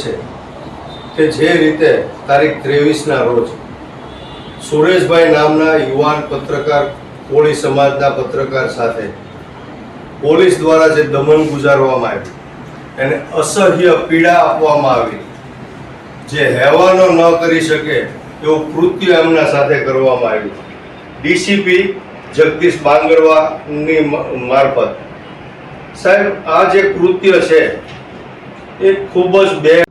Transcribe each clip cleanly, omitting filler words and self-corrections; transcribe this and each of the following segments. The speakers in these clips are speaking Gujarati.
છે કે જે રીતે તારીખ 23ના રોજ સુરેશભાઈ નામના યુવાન પત્રકાર કોળી સમાજના પત્રકાર સાથે પોલીસ દ્વારા જે દમન ગુજારવામાં આવ્યું એને અસહ્ય પીડા આપવામાં આવી, જે હેવાનો ન કરી શકે એવું કૃત્ય એમના સાથે કરવામાં આવ્યું. ડીસીપી જગદીશ બાંગરવાની મારફત સાહેબ આ જે કૃત્ય છે એ ખૂબ જ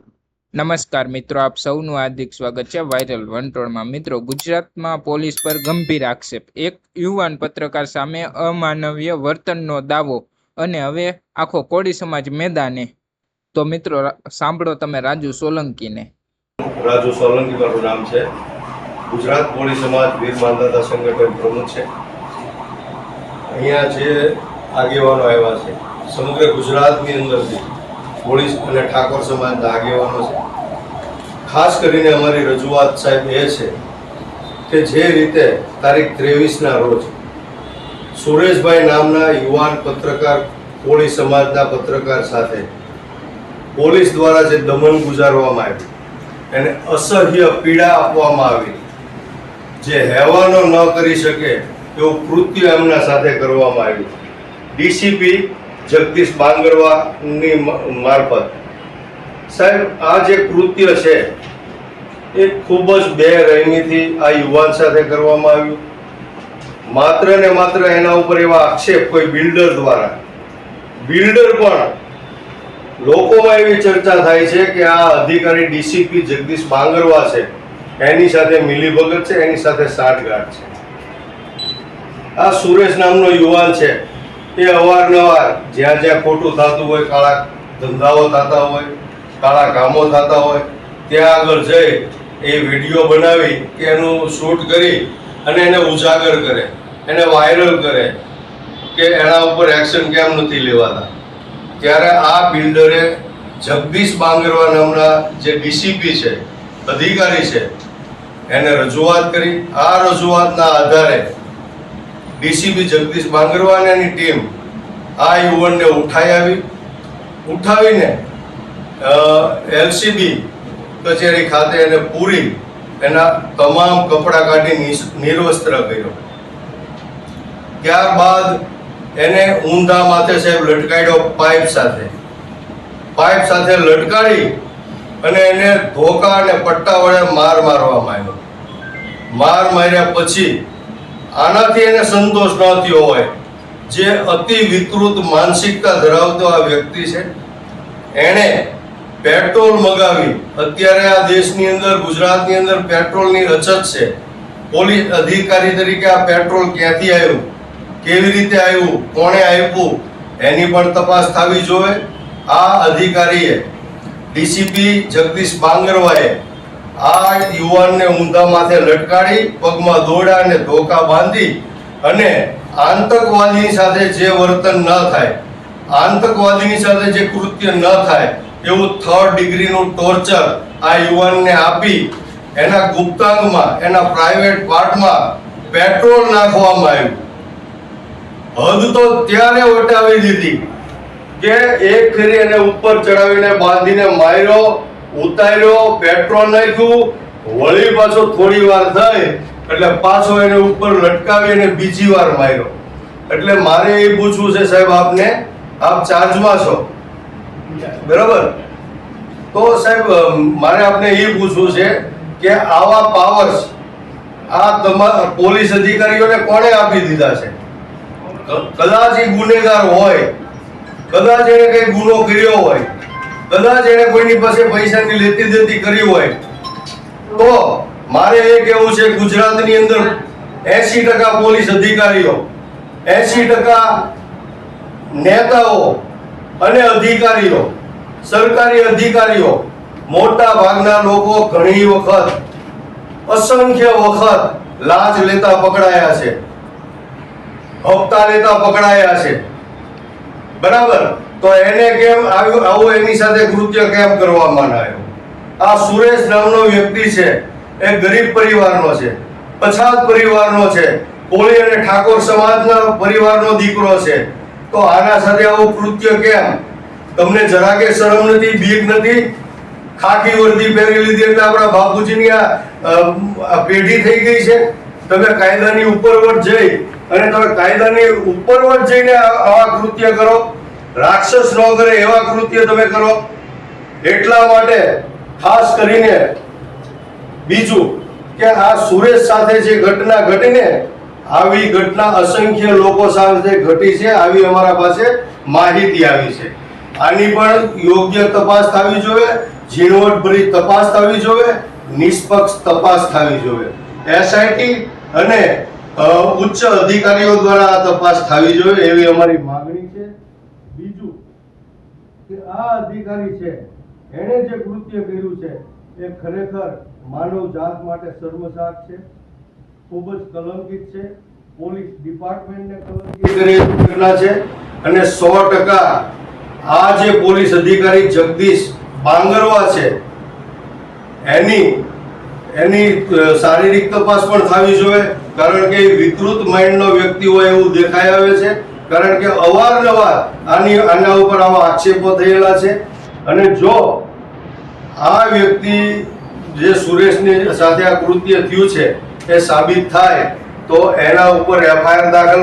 નમસ્કાર મિત્રો, આપ સૌનું હાર્દિક સ્વાગત છે વાયરલ વંટોળમાં. મિત્રો, ગુજરાતમાં પોલીસ પર ગંભીર આક્ષેપ, એક યુવાન પત્રકાર સામે અમાનવીય વર્તનનો દાવો અને હવે આખો કોળી સમાજ મેદાને. તો મિત્રો સાંભળો તમે રાજુ સોલંકીને. રાજુ સોલંકી મારું નામ છે. ગુજરાત કોળી સમાજ વીર માનદાતા સંગઠન પ્રમુખ છે. અહીંયા જે આગેવાનો આવ્યા છે સમગ્ર ગુજરાતની અંદરથી કોળી અને ઠાકોર સમાજના આગેવાનો છે. ખાસ કરીને અમારી રજૂઆત સાહેબ એ છે કે જે રીતે તારીખ 23ના રોજ સુરેશભાઈ નામના યુવાન પત્રકાર કોળી સમાજના પત્રકાર સાથે પોલીસ દ્વારા જે દમન ગુજારવામાં આવ્યું એને અસહ્ય પીડા આપવામાં આવી, જે હેવાનો ન કરી શકે એવું કૃત્ય એમના સાથે કરવામાં આવ્યું. ડીસીપી જગદીશ બાંગરવાની મારફત સાહેબ આ જે કૃત્ય છે એ ખૂબ જ બેરહેમીથી આ યુવાન સાથે કરવામાં આવ્યું. માત્ર ને માત્ર એના ઉપર એવા આક્ષેપ કોઈ બિલ્ડર દ્વારા, બિલ્ડર પણ લોકોમાં એવી ચર્ચા થાય છે કે આ અધિકારી ડીસીપી જગદીશ બાંગરવા છે, એની સાથે મિલીભગત છે, એની સાથે સાઠગાંઠ છે. આ સુરેશ નામનો યુવાન છે એ અવારનવાર જ્યાં જ્યાં ખોટું થતું હોય, કાળા ધંધાઓ થતા હોય, કાળા કામો થતા હોય, ત્યાં આગળ જઈ એ વિડીયો બનાવી કે એનું શૂટ કરી અને એને ઉજાગર કરે, એને વાયરલ કરે કે એના ઉપર એક્શન કેમ નથી લેવાતા. ત્યારે આ બિલ્ડરે જગદીશ બાંગરવા નામના જે ડીસીપી છે, અધિકારી છે, એને રજૂઆત કરી. આ રજૂઆતના આધારે ડીસીપી જગદીશ બાંગરવા અને એની ટીમ આ યુવાનને ઉઠાવીને એલસીબી કચેરી ખાતે એને પૂરી એના તમામ કપડાં કાઢી નિર્વસ્ત્ર કર્યો. ત્યારબાદ એને ઊંધા માથે સાહેબ લટકાડ્યો પાઇપ સાથે લટકાડી અને એને ધોકા અને પટ્ટા વડે મારવામાં આવ્યો. માર્યા પછી આનાથી એને સંતોષ ન થયો હોય, જે અતિ વિકૃત માનસિકતા ધરાવતો આ વ્યક્તિ છે, એણે પેટ્રોલ મગાવી. અત્યારે આ દેશની અંદર, ગુજરાતની અંદર પેટ્રોલની અછત છે. પોલીસ અધિકારી તરીકે આ પેટ્રોલ ક્યાંથી આવ્યું, કેવી રીતે આવ્યું, કોણે આપ્યું, એની પણ તપાસ થવી જોઈએ. આ અધિકારીએ ડીસીપી જગદીશ બાંગરવાએ આ યુવાનને ઊંધા માથે લટકાડી, પગમાં દોરડા અને ધોકા બાંધી અને આતંકવાદીની સાથે જે વર્તન ન થાય, આતંકવાદીની સાથે જે કૃત્ય ન થાય એવું 3rd ડિગ્રીનું ટોર્ચર આ યુવાનને આપી એના ગુપ્તાંગમાં, એના પ્રાઇવેટ પાર્ટમાં પેટ્રોલ નાખવામાં આવ્યું. હદ તો ત્યારે વટાવી દીધી કે એક ફેરી એને ઉપર ચડાવીને બાંધીને માર્યો, ઉતાર્યો, પેટ્રોલ નાખ્યું, વળી પાછો થોડી વાર થઈ એટલે પાછો એને ઉપર લટકાવી અને બીજી વાર માર્યો. એટલે મારે એ પૂછવું છે સાહેબ આપને, આપ ચાર્જમાં છો બરાબર? તો સાહેબ મારે આપને એ પૂછવું છે કે આવા પાવર્સ આ તમારા પોલીસ અધિકારીઓને કોણે આપી દીધા છે? કદાચ એ ગુનેગાર હોય, કદાચ એને કઈ ગુનો કર્યો હોય, કદાચ એને કોઈની પાસે પૈસાની લેતી દેતી કરી હોય, તો મારે એ કહેવું છે ગુજરાતની અંદર 80% પોલીસ અધિકારીઓ, 80% નેતાઓ અને અધિકારીઓ, સરકારી અધિકારીઓ, મોટા ભાગના લોકો ઘણી વખત, અસંખ્ય વખત લાંચ લેતા પકડાયા છે, હપ્તા લેતા પકડાયા છે, બરાબર? તો એને કેમ આવું એની સાથે કૃત્ય કેમ કરવામાં આવ્યું? આ સુરેશ નામનો વ્યક્તિ છે એ ગરીબ પરિવારનો છે, પછાત પરિવારનો છે, કોળી અને ઠાકોર સમાજના પરિવારનો દીકરો છે. તો આના સાથે આવું કૃત્ય કેમ? તમને જરાકે શરમ નથી, બીક નથી? ખાખી વર્દી પહેરી લીધી એટલે આપણા બાપુજીની આ પેઢી થઈ ગઈ છે. તમે કાયદાની ઉપરવટ જઈ અને તમે કાયદાની ઉપરવટ જઈને આવા કૃત્ય કરો, રાક્ષસ ન કરે એવા કૃત્ય તમે કરો. એટલા માટે ખાસ કરીને બીજું કે આ સુરેશ સાથે જે ઘટના ઘટીને, આવી ઘટના અસંખ્ય લોકો સાથે ઘટી છે. આવી અમારા પાસે માહિતી આવી છે. આની પણ યોગ્ય તપાસ થવી જોઈએ, ઝીણવટભરી તપાસ થવી જોઈએ, નિષ્પક્ષ તપાસ થવી જોઈએ. એસઆઈટી અને ઉચ્ચ અધિકારીઓ દ્વારા આ તપાસ થવી જોઈએ એવી અમારી માંગણી છે. બીજું કે આ અધિકારી છે એણે જે કૃત્ય કર્યું છે એ ખરેખર માનવ જાત માટે શર્મસાર છે, ખૂબ જ કલંકિત છે. પોલીસ ડિપાર્ટમેન્ટને કલંકિત કરેલી ઘટના છે. અને 100% આ જે પોલીસ અધિકારી જગદીશ બાંગરવા છે એની શારીરિક તપાસ પણ થવી જોઈએ, કારણ કે વિકૃત માઇન્ડનો વ્યક્તિ હોય એવું દેખાઈ આવે છે. કારણ કે અવારનવાર આના ઉપર આવા આક્ષેપો થયેલા છે. અને જો આ વ્યક્તિ જે સુરેશની સાથે આ કૃત્ય થયું છે એ સાબિત થાય તો એના ઉપર એફઆઈઆર દાખલ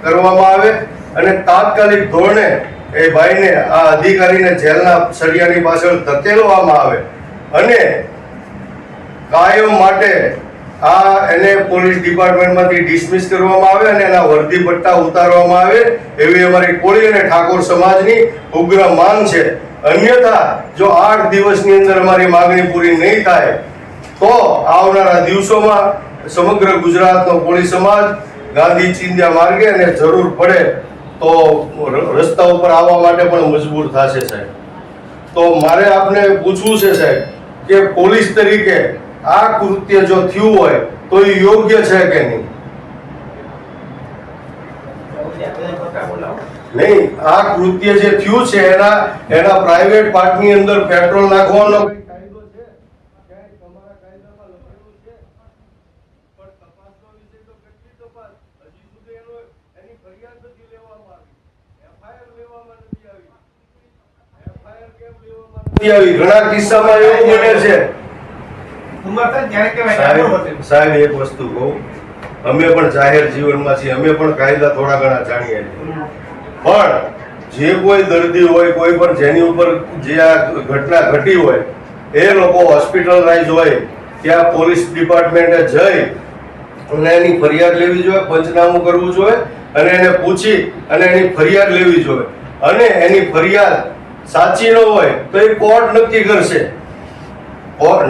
કરવામાં આવે અને તાત્કાલિક ધોરણે એ ભાઈને, આ અધિકારીને જેલના સળિયાની પાછળ ધકેલવામાં આવે અને કાયમ માટે એને પોલીસ ડિપાર્ટમેન્ટમાંથી ડિસમિસ કરવામાં આવે અને એના વર્દી પટ્ટા ઉતારવામાં આવે એવી અમારી કોળી અને ઠાકોર સમાજની ઉગ્ર માંગ છે. અન્યથા જો 8 દિવસની અંદર અમારી માંગણી પૂરી નહીં થાય તો આવનારા દિવસોમાં સમગ્ર ગુજરાતનો કોળી સમાજ ગાંધી ચિંધ્યા માર્ગે અને જરૂર પડે તો રસ્તા ઉપર આવવા માટે પણ મજબૂર થશે સાહેબ. તો મારે આપને પૂછવું છે સાહેબ કે પોલીસ તરીકે આ કૃત્ય જો થયું હોય તો એ યોગ્ય છે કે નહીં? નહીં, આ કૃત્ય જે થયું છે એના પ્રાઇવેટ પાર્ટની અંદર પેટ્રોલ નાખવાનો કાયદો છે, ક્યાંય તમારા કાયદામાં લખેલું છે, પણ તપાસનો વિષય તો કેટલી તપાસ, હજી સુધી એની ફરિયાદ નથી લેવામાં આવી, એફઆઈઆર લેવામાં નથી આવી. એફઆઈઆર કેમ લેવામાં નથી આવી? ઘણા કિસ્સામાં એવું બને છે સાહેબ. એક વસ્તુ કહું, અમે પણ જાહેર જીવનમાં છીએ, અમે પણ કાયદા થોડા ઘણા જાણીએ છીએ, પણ જે કોઈ દર્દી હોય, કોઈ પણ જેની ઉપર જે આ ઘટના ઘટી હોય એ લોકો હોસ્પિટલાઇઝ હોય ત્યાં પોલીસ ડિપાર્ટમેન્ટે જઈ અને એની ફરિયાદ લેવી જોઈએ, પંચનામું કરવું જોઈએ અને એને પૂછી અને એની ફરિયાદ લેવી જોઈએ. અને એની ફરિયાદ સાચી ન હોય તો એ કોર્ટ નક્કી કરશે.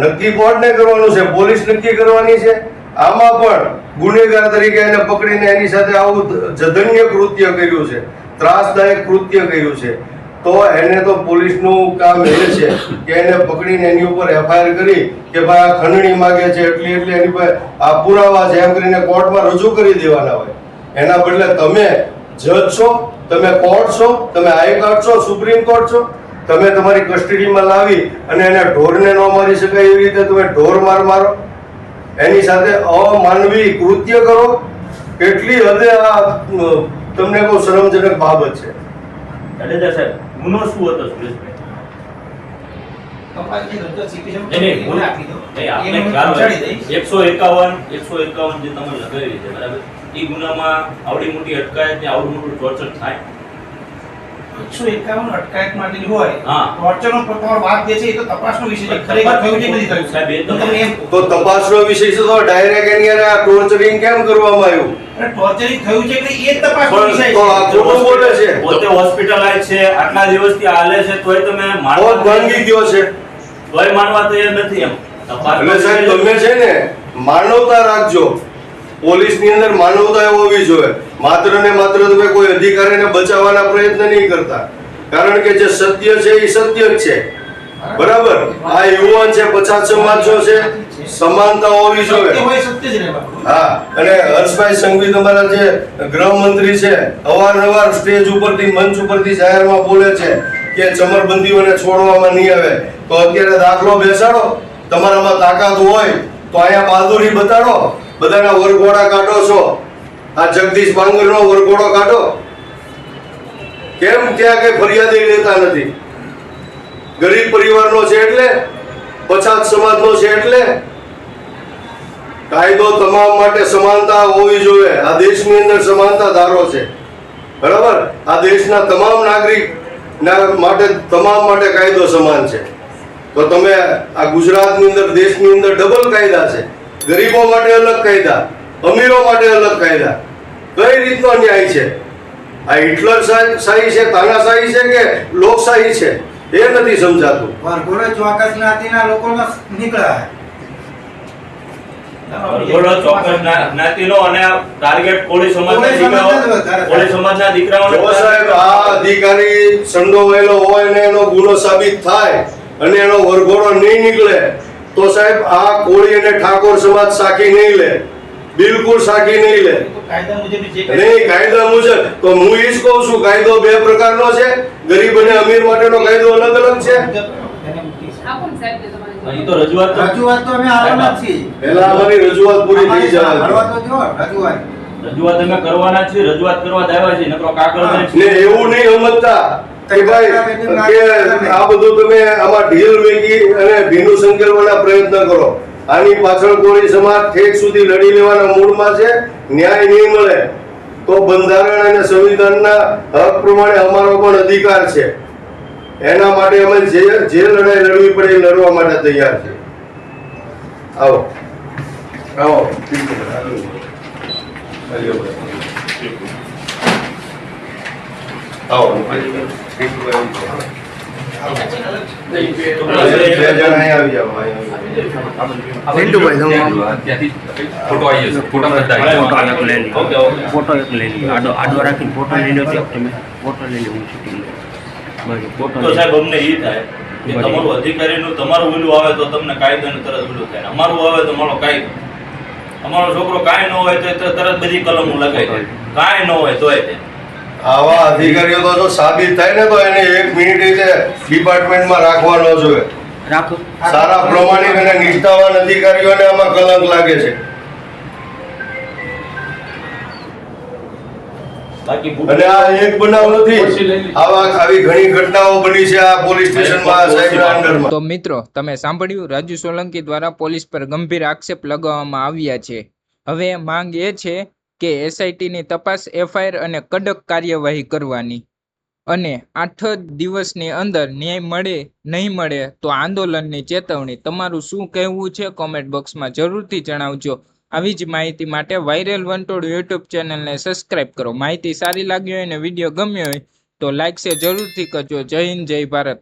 નક્કી કોર્ટને કરવાનું છે, પોલીસ નક્કી કરવાની છે. આમાં પણ ગુનેગાર તરીકે એને પકડીને એની સાથે આવું જધન્ય કૃત્ય કર્યું છે, ત્રાસદાયક કૃત્ય કર્યું છે, તો એને તો પોલીસનું કામ એ છે કે એને પકડીને એની ઉપર એફઆઈઆર કરી કે ભાઈ આ ખંડણી માંગે છે એટલી એની પર આ પુરાવા છે એમ કરીને કોર્ટમાં રજૂ કરી દેવાના હોય. એના બદલે તમે જજ છો, તમે કોર્ટ છો, તમે હાઈકોર્ટ છો, સુપ્રીમ કોર્ટ છો, તમે તમારી કસ્ટડીમાં લાવી અને એને ઢોરને ન મારી શકાય એવી રીતે તમે ઢોર મારો, એની સાથે અમાનવી કૃત્ય કરો. કેટલી હદે આ તમને કોઈ શરમજનક બાબત છે. જાડેજા સાહેબ, ગુનો શું હતો સુરેશભાઈ? આપને ખ્યાલ હોય 151 જે તમે લગાવી છે બરાબર, એ ગુનામાં આવડી મોટી અટકાયત ને આવડું મોટું ટોર્ચર થાય? 151 અટકાયત માટેની હોય, હા, ટોર્ચરનો તમારો વાત જે છે એ તો તપાસનો વિષય છે. ખરેખર થયું છે કે નથી થયું સાહેબ, એ તો તમને એમ તો તપાસનો વિષય છે તો ડાયરેક્ટ એની આ ટોર્ચરિંગ કેમ કરવામાં આવ્યું? ટોર્ચરિંગ થયું છે કે નહીં એ તપાસનો વિષય તો આ છે. ખોટું બોલે છે. પોતે હોસ્પિટલાઇઝ છે, આટલા દિવસથી હાલે છે, તોય તમે મોત ભાંગી ગયો છે. તોય માનવા તૈયાર નથી એમ. એટલે સાહેબ તમે છે ને માનવતા રાખજો. પોલીસની અંદર માનવતા હોવી જોઈએ. માત્ર ને માત્ર તમે કોઈ અધિકારીને બચાવવાના પ્રયત્ન નહીં કરતા, કારણ કે જે સત્ય છે એ સત્ય જ છે. બરાબર? આ યુવાન છે, પછાત સમાજનો છે, સમાનતા હોવી જોઈએ. સત્ય હોય સત્ય જ રહેવાનું. હા, અને હર્ષભાઈ સંઘવી તમારા જે ગૃહમંત્રી છે, અવારનવાર સ્ટેજ ઉપરથી, મંચ ઉપરથી જાહેરમાં બોલે છે કે ચમરબંધીઓને છોડવામાં નહીં આવે. તો અત્યારે દાખલો બેસાડો, તમારામાં તાકાત હોય તો અહીંયા બહાદુરી બતાડો. બધાના વરઘોડા કાઢો છો, આ જગદીશ બાંગરનો વરઘોડો કાઢો. કેમ ત્યાં કઈ ફરિયાદ લેતા નથી? ગરીબ પરિવારનો છે એટલે, પછાત સમાજનો છે એટલે. કાયદો તમામ માટે સમાનતા હોવી જોઈએ. આ દેશની અંદર સમાનતા ધારો છે, બરાબર. આ દેશના તમામ નાગરિક માટે, તમામ માટે કાયદો સમાન છે. તો તમે આ ગુજરાતની અંદર, દેશની અંદર ડબલ કાયદા છે. ગરીબો માટે અલગ કાયદા, અમીરો માટે અલગ કાયદા. કઈ રીતનો ન્યાય છે? આ હિટલર શાહી છે, તાનાશાહી છે કે લોકશાહી છે, એ નથી સમજાતું. વરઘોડો ચોક્કસ જ્ઞાતિના લોકોનો નીકળ્યા. વરઘોડો ચોક્કસ જ્ઞાતિનો અને ટાર્ગેટ કોળી સમાજના દીકરાઓ, કોળી સમાજના દીકરાઓને. જો સાહેબ આ અધિકારી સંડોવાયેલો હોય ને એનો ગુનો સાબિત થાય અને એનો વરઘોડો નહીં નીકળે તો સાહેબ આ કોળી અને ઠાકોર સમાજ સાખી નહીં લે, બિલકુલ સાખી નહીં લે. કાયદા મુજબ જે નહીં, કાયદા મુજબ તો હું એ જ કહું છું, કાયદો બે પ્રકારનો છે. ગરીબ અને અમીર માટેનો કાયદો અલગ અલગ છે. અહીં તો રજૂઆત તો અમે આવવાના જ છીએ. પહેલા અમારી રજૂઆત પૂરી થઈ જાય. હાલવા તો જો રજૂઆત અમે કરવાના છીએ, રજૂઆત કરવા જ આવ્યા છીએ. નકરો કાગળ ને એવું નહીં સમજતા કે ભાઈ કે આ બધું તમે આમાં ઢીલ વેગી અને ભીનું સંકેલવાના પ્રયત્ન કરો. આની પાછળ કોળી સમાજ ઠેક સુધી લડી લેવાના મૂડમાં છે. ન્યાય નહીં મળે તો બંધારણ અને સંવિધાનના હક પ્રમાણે અમારો પણ અધિકાર છે. એના માટે અમે જે લડાઈ લડવી પડે એ લડવા માટે તૈયાર છે. આવો આવો આવો. બે જણ અહીં આવી જાઓ. ફોટો આવી જશે. Okay okay. ફોટો એક લઈ લો, આડો રાખીને ફોટો લઈ લો. તમે ફોટો લઈ લો, હું શૂટિંગ લઉં. ફોટો તો સાહેબ અમને એ થાય કે તમારું અધિકારીનું તમારું ઓલું આવે તો તમને કાયદાનું તરત ઓલું થાય. અમારું આવે તો મારો કાયદો. અમારો છોકરો કાંઈ ન હોય તો તરત બધી કલમો લગાવી દે. કાંઈ ન હોય તોય તે. આવા અધિકારીઓ તો જો સાબિત થાય ને તો એને 1 મિનિટ ડિપાર્ટમેન્ટમાં રાખવા ન જોઈએ. રાખો. સારા પ્રમાણિક અને નિષ્ઠાવાન અધિકારીઓને આમાં કલંક લાગે છે. બાકી અને આ એક બનાવ નથી, આવી ઘણી ઘટનાઓ બની છે આ પોલીસ સ્ટેશનમાં સાહેબના અંડરમાં. તો મિત્રો, તમે સાંભળ્યું, રાજુ સોલંકી દ્વારા પોલીસ પર ગંભીર આક્ષેપ લગાવવામાં આવ્યા છે. હવે માંગ એ છે કે એસઆઈટીની તપાસ, એફઆઈઆર અને કડક કાર્યવાહી કરવાની, અને 8 દિવસની અંદર ન્યાય મળે નહીં મળે તો આંદોલનની ચેતવણી. તમારું શું કહેવું છે કોમેન્ટ બોક્સમાં જરૂરથી જણાવજો. આવી જ માહિતી માટે વાયરલ વંટોળ યુટ્યુબ ચેનલને સબસ્ક્રાઈબ કરો. માહિતી સારી લાગી હોય અને વિડીયો ગમ્યો હોય તો લાઈક શેર જરૂરથી કરજો. જય હિન્દ, જય ભારત.